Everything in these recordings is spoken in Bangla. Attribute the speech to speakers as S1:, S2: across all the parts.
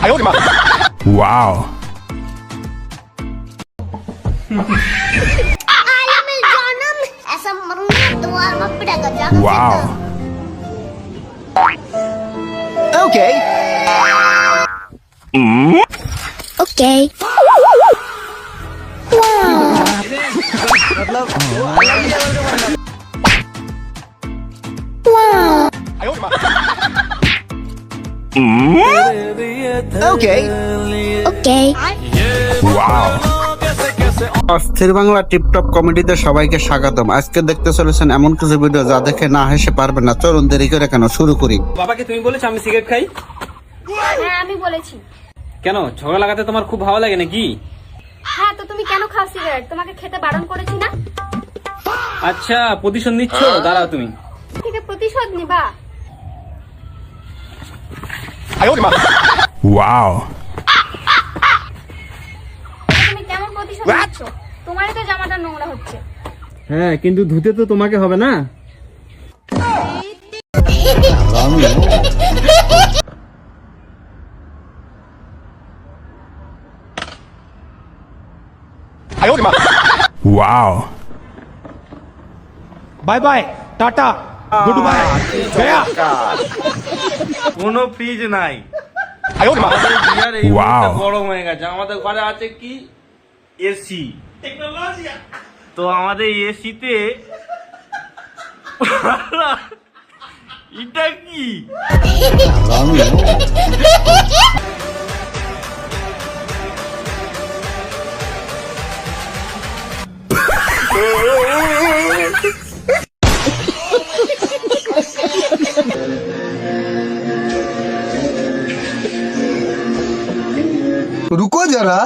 S1: Wow. Wow.
S2: Okay.
S3: Okay.
S2: Okay.
S3: Okay.
S1: Wow.
S4: অস্থির বাংলা টিপটপ কমেডিতে সবাইকে স্বাগতম। আজকে দেখতে চলেছেন এমন কিছু ভিডিও যা দেখে না হেসে পারবে না। চলুন দেরি করে কেন, শুরু করি।
S5: বাবাকে তুমি বলেছো আমি সিগারেট খাই?
S6: হ্যাঁ আমি বলেছি।
S5: কেন, ঝগড়া লাগাতে তোমার খুব ভালো লাগে নাকি?
S6: হ্যাঁ তো তুমি কেন খাও সিগারেট? তোমাকে খেতে বারণ করেছি না?
S5: আচ্ছা, প্রতিশোধ নিচ্ছ? দাঁড়াও তুমি।
S6: থেকে প্রতিশোধ নিবা?
S1: Wow.
S6: তুমি কেমন প্রতিশোধ নিচ্ছ? তোমারই তো জামাটা নোংরা হচ্ছে।
S5: হ্যাঁ, কিন্তু ধুতে তো তোমাকে হবে না।
S1: Wow.
S7: Bye bye tata good bye गया
S8: কোনো ফ্রিজ নাই।
S1: Wow.
S8: গরম হয়ে গেছে। আমাদের ঘরে আছে কি এসি, তো আমাদের এসিতে এটা কি
S9: रुको जरा,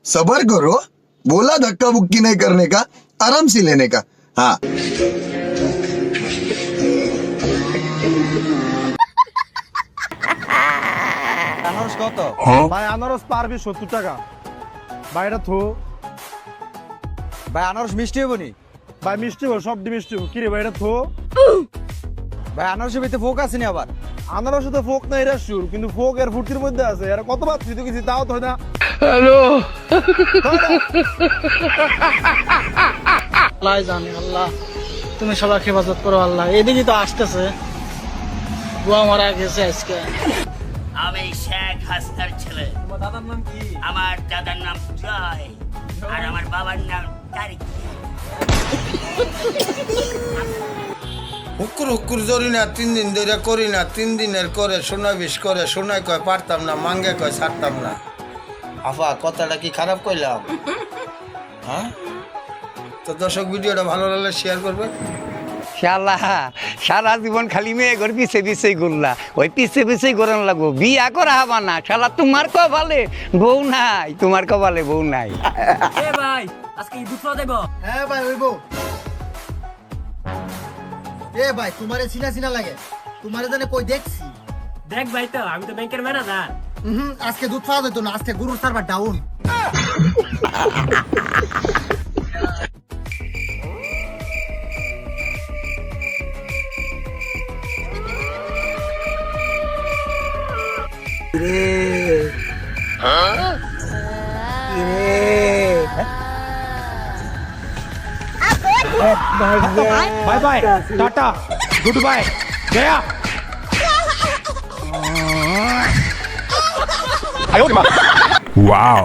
S9: सबर करो। बोला धक्का बुक्की नहीं करने का, आराम से लेने का। हाँ
S7: আনারস কত ভাই? আনারস পারবি 70 টাকা। বাইরে থো
S2: ভাই আনারস মিষ্টি হবো নি?
S7: ভাই মিষ্টি হো, সব মিষ্টি হো। কি রে বাইরে থো?
S2: ভাই আনারসের ভিতরে ফোক আছে নি আবার?
S7: আনারসে তো ফোক নাই রে সুর, কিন্তু ফোক এর ফুটির মধ্যে আছে। আর কত বার তুই তো কিছু দাও তো না।
S10: আল্লাহ জানে, আল্লাহ তুমি সবাইকে হেফাজত করো আল্লাহ। এদিকে তো আসতেছে, বুয়া মারা গেছে আজকে।
S11: আমি শেখ হাসিনার ছেলে।
S5: তোমার দাদার নাম কি?
S11: আমার দাদার নাম জয় আর আমার বাবার নাম তারিক।
S12: হুকুর হুকুর জরি না, 3 দিন ধরে করি না, 3 দিনের করে সোনা বিষ করে, সোনায় কয় পারতাম না, মাঙ্গে কয় ছাড়তাম না। আফা কথাটা কি খারাপ কইলাম? হ্যাঁ, তো দর্শক ভিডিওটা ভালো লাগলে শেয়ার করবে।
S2: শালা সারা জীবন খালি মেয়ে ঘর পিছে পিছে ঘুরলা, ওই পিছে পিছে ঘুরান লাগবো। বিয়া করা হবা না শালা, তোমার কপালে বউ নাই, তোমার কপালে বউ নাই।
S5: এ ভাই, আজকে দুধ খাওয়া দেব?
S10: হ্যাঁ ভাই হইব। এ ভাই তোমারে চিনা চিনা লাগে, তোমারে জানে কই দেখছি।
S5: দেখ ভাই, তো আমি তো ব্যাংকের ম্যানেজার।
S10: আজকে দুধ খাওয়া যেত না, আজকে গরুর server down.
S7: Bye bye tata good bye गया
S1: Wow.